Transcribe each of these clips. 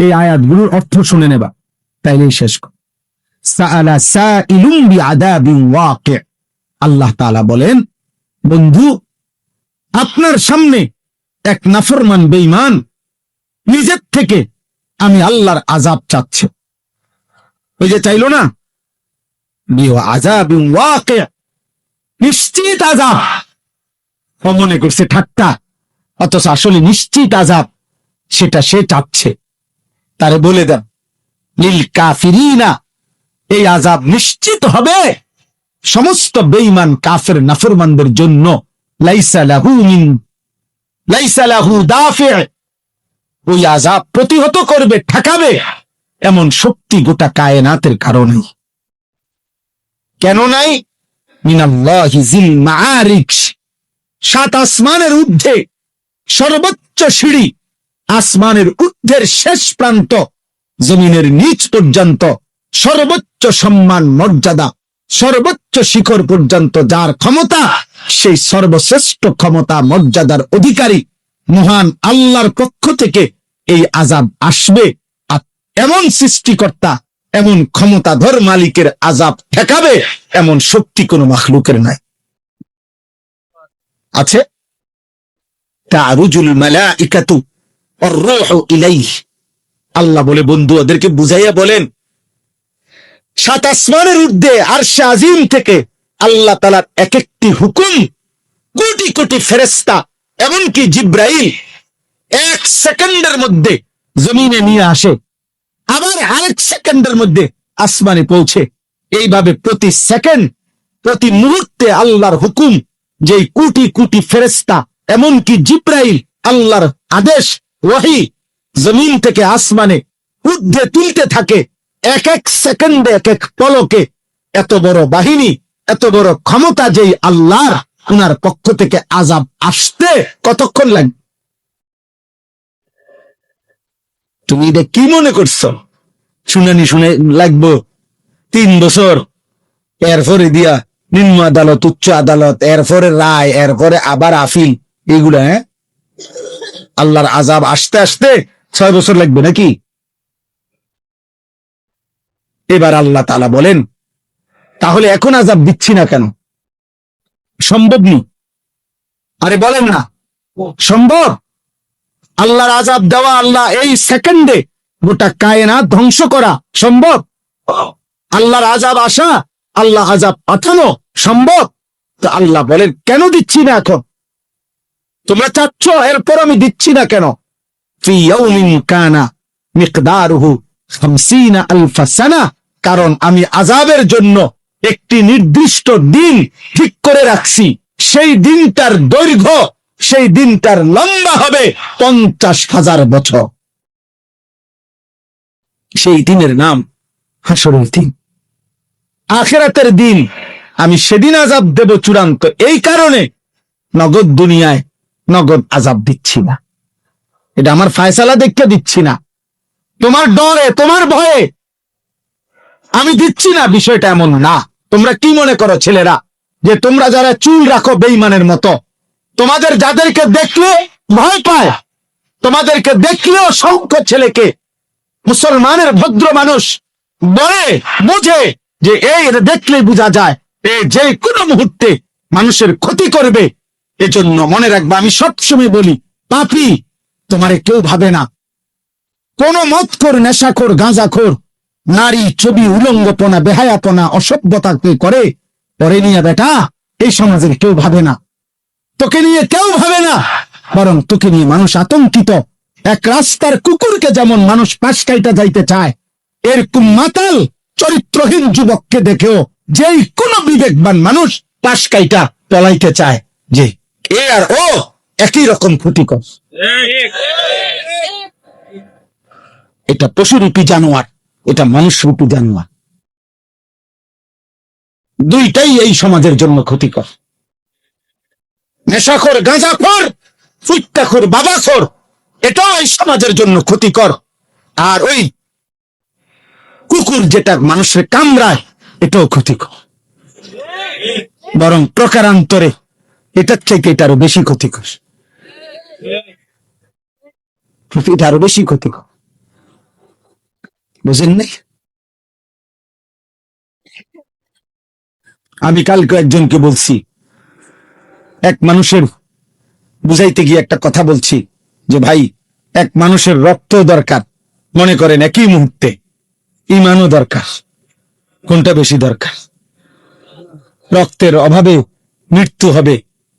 এই আয়াতগুলোর অর্থ শুনে নেবা, তাইলেই শেষ কর। সাআলা সাইলুম বিআযাবিন ওয়াকি', আল্লাহ তাআলা বলেন, বন্ধু আপনার সামনে এক নাফরমান বেঈমান নিজের থেকে আমি আল্লাহর আযাব চাচ্ছে। ওই যে চাইলো না, বিআযাবিন ওয়াকি', নিশ্চিত আযাব। ও মনে করছে ঠাট্টা, অথচ আসলে নিশ্চিত আযাব, সেটা সে চাচ্ছে। তারে বলে দেন, লিল কাফিরিনা, এই আযাব নিশ্চিত হবে সমস্ত বেঈমান কাফের নাফরমানদের জন্য। লাইসা লাহু দাফি', ওই আযাব প্রতিহত করবে, ঠেকাবে এমন শক্তি গোটা কায়নাতের কারণে কেন নাই? মিনাল্লাহি যিল মাআরিজ, সাত আসমানের ঊর্ধ্বে সর্বোচ্চ সিঁড়ি, আসমানের ঊর্ধ্বের শেষ প্রান্ত, জমিনের নিচ পর্যন্ত সর্বোচ্চ সম্মান মর্যাদা, সর্বোচ্চ শিখর পর্যন্ত যার ক্ষমতা, সেই সর্বশ্রেষ্ঠ ক্ষমতা মর্যাদার অধিকারী মহান আল্লাহর পক্ষ থেকে এই আযাব আসবে। আর এমন সৃষ্টিকর্তা, এমন ক্ষমতাধর মালিকের আযাব ঠেকাবে এমন শক্তি কোন মাখলুকের নাই। আছে? তা'রুজুল মালাইকাতু ওয়ার রূহু ইলাইহি, আল্লাহ বলে বন্ধু ওদেরকে বুঝাইয়া বলেন, সাত আসমানের ঊর্ধ্বে আরশে আজিম থেকে আল্লাহ তাআলার এক একটি হুকুম কোটি কোটি ফেরেশতা, এমনকি জিব্রাইল এক সেকেন্ডের মধ্যে জমিনে নিয়ে আসে, আবার আরেক সেকেন্ডের মধ্যে আসমানে পৌঁছে। এইভাবে প্রতি সেকেন্ড, প্রতি মুহূর্তে আল্লাহর হুকুম, যেই কোটি কোটি ফেরেশতা এমনকি জিব্রাইল আল্লাহর আদেশ ওহী জমিন থেকে আসমানে ঊর্ধ্বে তুলতে থাকে, এক এক সেকেন্ডে, এক এক পলকে। এত বড় বাহিনী, এত বড় ক্ষমতা যেই আল্লাহর, উনার পক্ষ থেকে আযাব আসতে কতক্ষণ লাগবে? তুমি এটা কি মনে করছো? শুনানি শুনে লাগবো 3 বছর, এরপরে দিয়া নিম্ন আদালত, উচ্চ আদালত, এরপরে রায়, এরপরে আবার আপিল, এইগুলা? হ্যাঁ, আল্লাহর আযাব আসতে আসতে 6 বছর লাগবে নাকি? এবার আল্লাহ তাআলা বলেন, তাহলে এখন আযাব দিচ্ছি না কেন? সম্ভব নেই। আরে বলেন না সম্ভব? আল্লাহর আযাব দেওয়া, আল্লাহ এই সেকেন্ডে গোটা কায়নাত ধ্বংস করা সম্ভব? আল্লাহর আযাব আসা, আল্লাহ আযাব পাঠানো সম্ভব? তো আল্লাহ বলেন, কেন দিচ্ছি না এখন? তোমরা চাচ্ছ, এরপর আমি দিচ্ছি না কেন? ফি ইয়াউমিন কানা মিকদারুহু 50 আলফ সানা, কারণ আমি আযাবের জন্য একটি নির্দিষ্ট দিন ঠিক করে রাখছি। সেই দিনটার দৈর্ঘ্য, সেই দিনটার লম্বা হবে 50,000 বছর। সেই দিনের নাম হাসরের দিন, আখিরাতের দিন। আমি সেদিন আযাব দেব চূড়ান্ত। এই কারণে নগদ দুনিয়ায় নগদ আযাব দিচ্ছি না। এটা আমার ফয়সালা দেখতে দিচ্ছি না, তোমার ডরে, তোমার ভয়ে আমি দিচ্ছি না, বিষয়টা এমন না। তোমরা কি মনে করো ছেলেরা, যে তোমরা যারা চুল রাখো বেঈমানের মতো, তোমাদের যাদেরকে দেখলে ভয় পায়, তোমাদেরকে দেখলেও সংখ্য ছেলেকে মুসলমানের ভদ্র মানুষ বলে বুঝে যে এই দেখলে বোঝা যায় এ যে কোনো মুহূর্তে মানুষের ক্ষতি করবে। এজন্য মনে রাখবা, আমি সবসময় বলি, পাপী তোমারে কেউ ভাবে না। কোন মদখোর, নেশাখোর, গাঁজাখোর, নারী, ছবি, উলঙ্গপনা, বেহায়াপনা, অসভ্যতাকে করে, পরে নিয়ে বেটা এই সমাজের কেউ ভাবে না, তোকে নিয়ে কেউ ভাবে না, বরং তোকে নিয়ে মানুষ আতঙ্কিত। এক রাস্তার কুকুরকে যেমন মানুষ পাশ কাইটা যাইতে চায়, এরকম মাতাল চরিত্রহীন যুবককে দেখেও যেই কোনো বিবেকবান মানুষ পাশ কাইটা পলাইতে চায়, যে এ আর ও একই রকম ক্ষতিকর। এটা পশুরূপী জানোয়ার, এটা মানুষরূপী জানোয়ার। দুইটাই এই সমাজের জন্য ক্ষতিকর। নেশাখোর, গাঁজাখোর, ফুট্টাখোর, বাবাখোর, এটাও এই সমাজের জন্য ক্ষতিকর। আর ওই কুকুর যেটা মানুষের কামড়ায়, এটাও ক্ষতিকর। বরং প্রকারান্তরে এটার থেকে এটা আরো বেশি ক্ষতিকর, এটা আরো বেশি ক্ষতিকর। বুঝেন নাই? আমি কালকে একজনকে বলছি, এক মানুষের বুঝাইতে গিয়ে একটা কথা বলছি যে ভাই, এক মানুষের রক্ত দরকার, মনে করেন একই মুহূর্তে ইমানও দরকার। কোনটা বেশি দরকার? রক্তের অভাবে মৃত্যু হবে,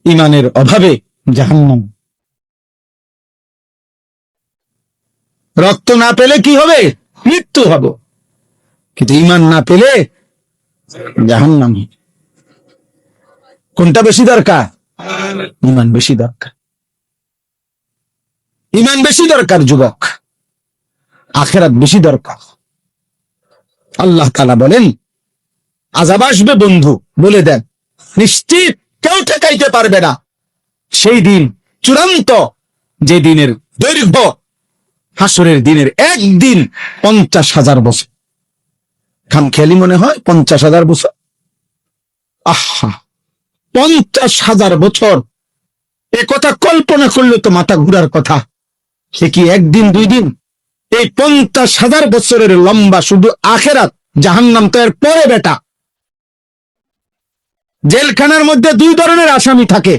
ইমানের অভাবে জাহান্নাম। রক্ত না পেলে কি হবে? মৃত্যু হবে, কিন্তু ইমান না পেলে জাহান্নাম। কোনটা বেশি দরকার? ইমান বেশি দরকার। ইমান বেশি দরকার যুবক, আখিরাত বেশি দরকার। আল্লাহ তাআলা বলেন আযাব আসবে বন্ধু, বলে দেন নিশ্চিত কেউ ঠেকাইতে পারবে না। সেই দিন চূড়ান্ত, যে দিনের দৈর্ঘ্য হাসরের দিনের একদিন 50,000 বছর। খামখেয়ালি মনে হয় 50,000 বছর। আহা, 50,000 বছর! এ কথা কল্পনা করলে তো মাথা ঘুরার কথা। সে কি একদিন দুই দিন? এই 50,000 বছরের লম্বা শুধু আখিরাত, জাহান্নাম তো এর পরে বেটা। জেলখানার মধ্যে দুই ধরনের আসামি থাকে।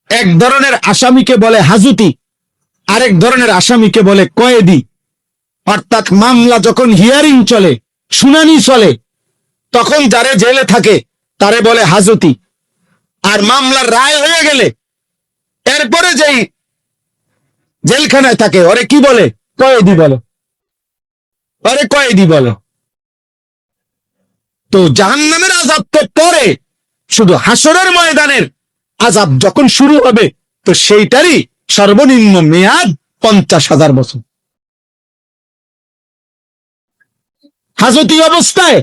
এক ধরনের আসামিকে বলে হাজুতি, আরেক ধরনের আসামিকে বলে কয়েদি। অর্থাৎ মামলা যখন হিয়ারিং চলে, শুনানি চলে, তখন যারা জেলে থাকে তারে বলে হাজতি। আর মামলার রায় হয়ে গেলে এরপরে যেই জেলখানায় থাকে ওরে কি বলে? কয়েদি বলে। ওরে কয়েদি বলে। তো জাহান্নামের আযাব তো পরে, শুধু হাসরের ময়দানের আযাব যখন শুরু হবে তো সেইটারই সর্বনিম্ন মেয়াদ 50,000 বছর। হাজতি অবস্থায়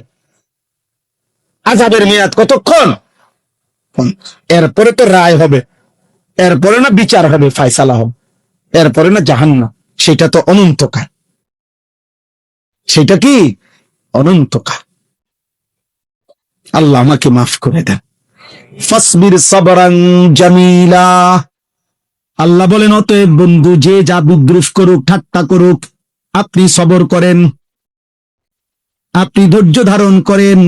আযাবের মেয়াদ কতক্ষণ? এরপরে তো রায় হবে, এরপরে না বিচার হবে, ফায়সালা হবে, এরপরে না জাহান্নাম। সেটা তো অনন্তকাল। সেটা কি অনন্তকাল? আল্লাহ আমাকে মাফ করে দেন। ফাসবির সাবরান জামিলা। আল্লাহ বলেন অতএব বন্ধু, যে যা বিদ্রুপ করুক, ঠাট্টা করুক, আপনি সবর করেন, আপনি ধৈর্য ধারণ করেন,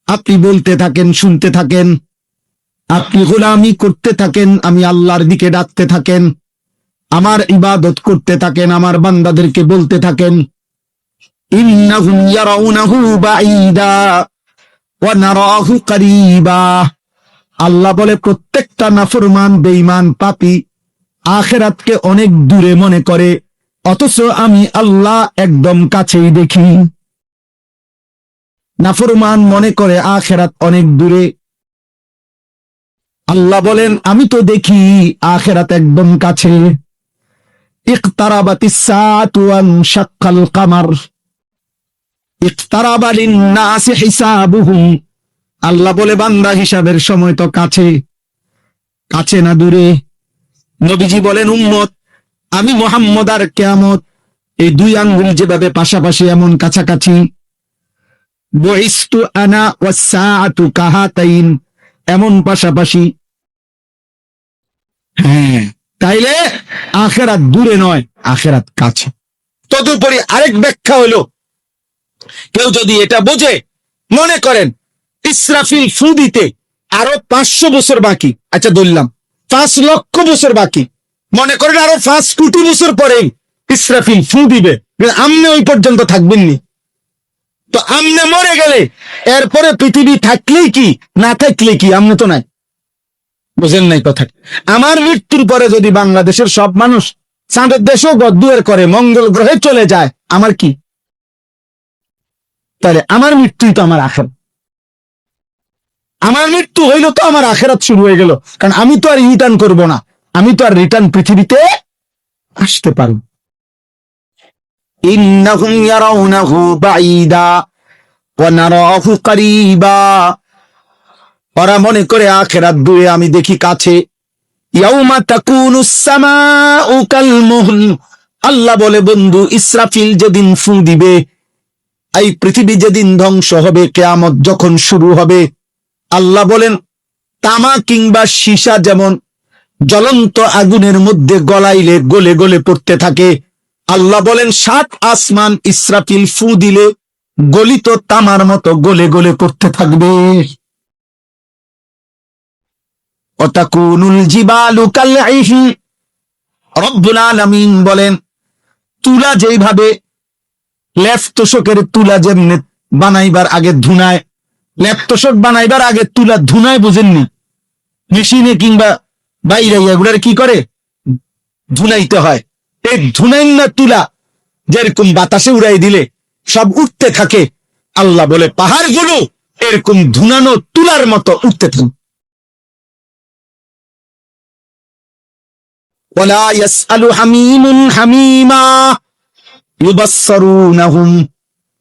আপনি বলতে থাকেন, শুনতে থাকেন, আপনি গোলামি করতে থাকেন, আমি আল্লাহর দিকে ডাকতে থাকেন, আমার ইবাদত করতে থাকেন, আমার বান্দাদেরকে বলতে থাকেন ইন্নাহুম ইয়ারাউনাহু বাঈদা ওয়া নারাহু করিবা। আল্লাহ বলে প্রত্যেকটা নাফরমান, বেঈমান, পাপী আখিরাতকে অনেক দূরে মনে করে, অথচ আমি আল্লাহ একদম কাছেই দেখি। নাফরমান মনে করে আখিরাত অনেক দূরে, আল্লাহ বলেন আমি তো দেখি আখিরাত একদম কাছে। ইকতারাবাতিস সাআতু ওয়ানশাক্কাল কামার ইকতারাবা লিন-নাসি হিসাবুহুম। আল্লাহ বলে বান্দা হিসাবের সময় তো কাছে, কাছে না দূরে। নবীজি বলেন উম্মত, আমি মুহাম্মদ আর কিয়ামত এই দুই আঙ্গুল যেভাবে পাশাপাশি এমন কাছাকাছি। বুইস্তু আনা ওয়াস সাআতু কাহাতাইন, এমন পাশাপাশি। হ্যাঁ, তাইলে আখিরাত দূরে নয়, আখিরাত কাছে। তদুপরি আরেক ব্যাখ্যা হলো, কেউ যদি এটা বোঝে, মনে করেন ইসরাফিল ফু দিতে আরো 500 বছর বাকি, আচ্ছা ধরলাম 5 লক্ষ বছর বাকি, মনে করেন আরো 5 কোটি বছর পরে ইসরাফিল ফু দিবে, আমনে ওই পর্যন্ত থাকবেননি। তো আমনে মরে গেলে এরপরে পৃথিবী থাকলেই কি, না থাকলে কি? আমনে তো নাই। বুঝেন নাই কথা? আমার মৃত্যুর পরে যদি বাংলাদেশের সব মানুষ চাঁদের দেশেও গদ্দুয়ার করে, মঙ্গল গ্রহে চলে যায়, আমার কি? তাহলে আমার মৃত্যুই তো আমার আখিরাত। আমার মৃত্যু হইল তো আমার আখিরাত শুরু হয়ে গেল, কারণ আমি তো আর রিটার্ন করব না, আমি তো আর রিটার্ন পৃথিবীতে আসতে পারব। ইন্নাহুম ইয়ারাউনাহু বাঈদা ওয়া নারাহু করিবা। ওরা মনে করে আখিরাত দূরে, আমি দেখি কাছে। ইয়াউমা তাকুনুস সামাউ কাল মুহল। আল্লাহ বলে বন্ধু, ইসরাফিল যেদিন ফু দিবে, এই পৃথিবী যেদিন ধ্বংস হবে, কিয়ামত যখন শুরু হবে, আল্লাহ বলেন তামা কিংবা সীসা যেমন জ্বলন্ত আগুনের মধ্যে গলাইলে গলে গলে পড়তে থাকে, আল্লাহ বলেন 7 আসমান ইসরাফিল ফু দিলে গলিত তামার মতো গলে গলে পড়তে থাকবে। ওয়াতাকুনুল জিবালু কালঈহি, রব্বুল আলামিন বলেন তুলা যেইভাবে লেফ তোষকের তুলা যেমনে বানাইবার আগে ধুনায়, লেফ তোষক বানাইবার আগে তুলা ধুনায়, বুঝেননি? মেশিনে কিংবা বাইরে এগুলার কি করে ধুনাইতে হয়। এই ধুনাইন না তুলা যেরকম বাতাসে উড়াই দিলে সব উঠতে থাকে, আল্লাহ বলে পাহাড়গুলো এরকম ধুনানো তুলার মতো উঠতে থাকে। ওয়ালা ইয়াসআলু হামিমুন হামিমা ইউবাসসারুনাহুম,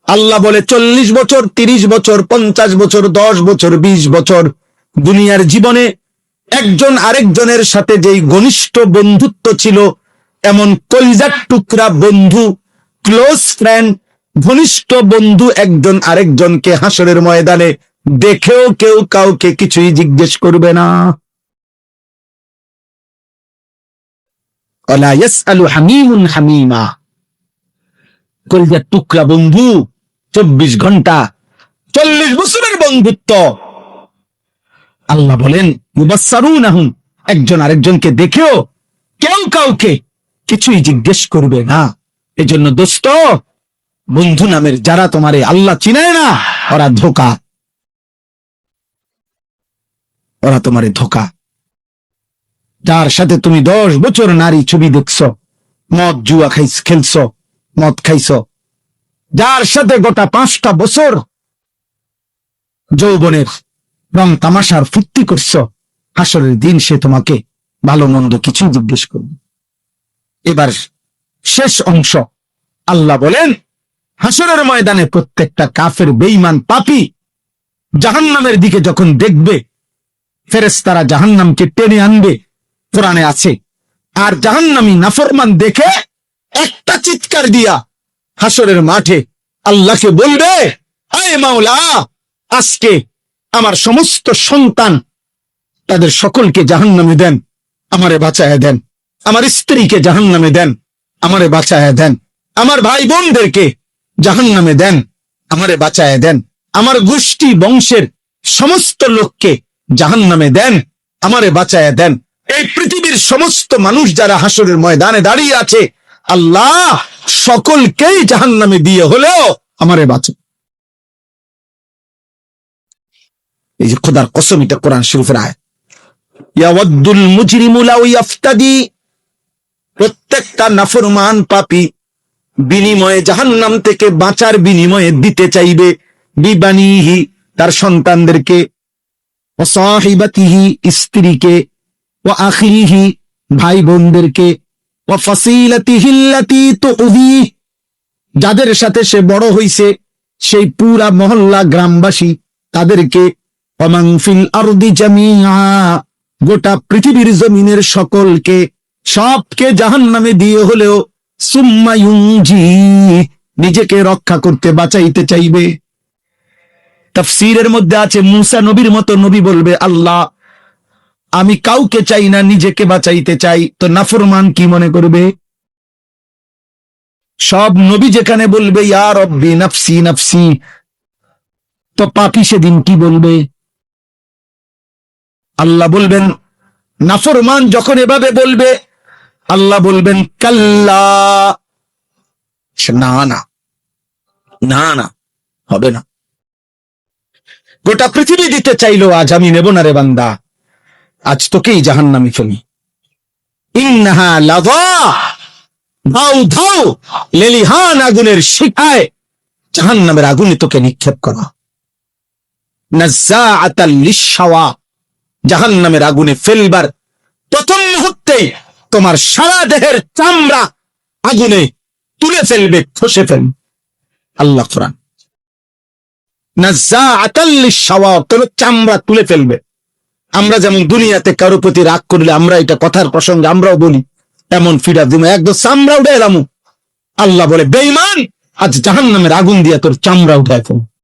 আল্লাহ বলে 40 বছর, 30 বছর, 50 বছর, 10 বছর, 20 বছর দুনিয়ার জীবনে একজন আরেকজনের সাথে যেই ঘনিষ্ঠ বন্ধুত্ব ছিল, এমন কলিজার টুকরা বন্ধু, ক্লোজ ফ্রেন্ড, ঘনিষ্ঠ বন্ধু একজন আরেকজনকে হাসরের ময়দানে দেখেও কেউ কাউকে কিছুই জিজ্ঞেস করবে না। ওয়ালা ইয়াসআলু হামিমুন হামিমা, কলিজার টুকরা বন্ধু, 24 ঘন্টা, 40 বছরের বন্ধুত্ব। আল্লাহ বলেন মুবাসসারুনাহুম, একজন আরেকজনকে দেখেও কেউ কাউকে কিছুই জিজ্ঞেস করবে না। এজন্য দোস্ত, বন্ধু নামের যারা তোমারে আল্লাহ চিনায় না, ওরা ধোঁকা, ওরা তোমারে ধোঁকা। যার সাথে তুমি 10 বছর নারী ছবি দেখছ, মদ জুয়া খেলছ, মদ খাইছ, যার সাথে গোটা 5টা বছর যৌবনের রং তামাশার ফুর্তি করছ, হাসরের দিন সে তোমাকে ভালো মন্দ কিছু জিজ্ঞেস করবে। এবার শেষ অংশ, আল্লাহ বলেন হাসরের ময়দানে প্রত্যেকটা কাফের বেঈমান পাপী জাহান্নামের দিকে যখন দেখবে, ফেরেশতারা জাহান্নামকে টেনে আনবে, কোরআনে আছে। আর জাহান্নামী নাফরমান দেখে একটা চিৎকার দিয়া হাসরের মাঠে আল্লাহকে বলবে, আয় মাওলা, আজকে আমার সমস্ত সন্তান তাদের সকলকে জাহান্নামে দেন, আমারে বাঁচায়া দেন। আমার স্ত্রীকে জাহান্নামে দেন, আমারে বাঁচায়া দেন। আমার ভাই বোনদেরকে জাহান্নামে দেন, আমারে বাঁচায়া দেন। আমার গোষ্ঠী বংশের সমস্ত লোককে জাহান্নামে দেন, আমারে বাঁচায়া দেন। এই পৃথিবীর সমস্ত মানুষ যারা হাসরের ময়দানে দাঁড়িয়ে আছে, আল্লাহ সকলকেই জাহান্নামে দিয়ে হলেও আমারে বাঁচা। এই যে খোদার কসম, এটা কোরআন শরীফের আয়াত। ইয়াওয়াদ্দুল মুজরিমু লাউ ইফতাদি, প্রত্যেকটা নাফরমান পাপী বিনিময়ে জাহান্নাম থেকে বাঁচার বিনিময়ে দিতে চাইবে বিবানিহি, তার সন্তানদেরকে, ওয়া সাহিবাতিহি, স্ত্রীকে, ওয়া আখিহি, ভাই বোনদেরকে, ওয়া ফাসিলাতিহি আল্লাতী তুযি, যাদের সাথে সে বড় হইছে, সেই পুরা মহল্লা গ্রামবাসী তাদেরকে, ওয়া মান ফিল আরদি জামিআ, গোটা পৃথিবীর জমিনের সকলকে, সবকে জাহান্নামে দিয়ে হলেও সুম্মা ইউনজি, নিজেকে রক্ষা করতে বাঁচাইতে চাইবে। তাফসীরের মধ্যে আছে মুসা নবীর মতো নবী বলবে, আল্লাহ আমি কাউকে চাই না, নিজেকে বাঁচাইতে চাই। তো নাফরমান কি মনে করবে? সব নবী যেখানে বলবে ইয়া রব্বি নাফসি নাফসি, তো পাপী সেদিন কি বলবে? আল্লাহ বলবেন, নাফরমান যখন এভাবে বলবে, আল্লাহ বলবেন কাল্লা, না না না না, হবে না। গোটা পৃথিবী দিতে চাইলো, আজ আমি নেব না রে বান্দা, আজ তোকেই জাহান্নামে ফেলি। ইন্নাহা লাযা, ধাও ধাও, লেলিহান আগুনের শিখায় জাহান্নামের আগুনে তোকে নিক্ষেপ করা। নাজ্জাআতাল লিশশাওয়া, জাহান্নামের আগুনে ফেলবার প্রথম মুহূর্তেই তোমার সারা দেহের চামড়া আগুনে তুলে ফেলবে, খসে ফেলবে। আল্লাহ কোরআন, নাজ্জাআতাল লিশশাওয়া, তোর চামড়া তুলে ফেলবে। আমরা যেমন দুনিয়াতে কারো প্রতি রাগ করলে আমরা এটা কথার প্রসঙ্গে আমরাও বলি, এমন ফিরা দিম একদম চামড়া উঠে এলাম। আল্লাহ বলে বেঈমান, আজ জাহান্নামের আগুন দিয়ে তোর চামড়া উঠায় ফেল।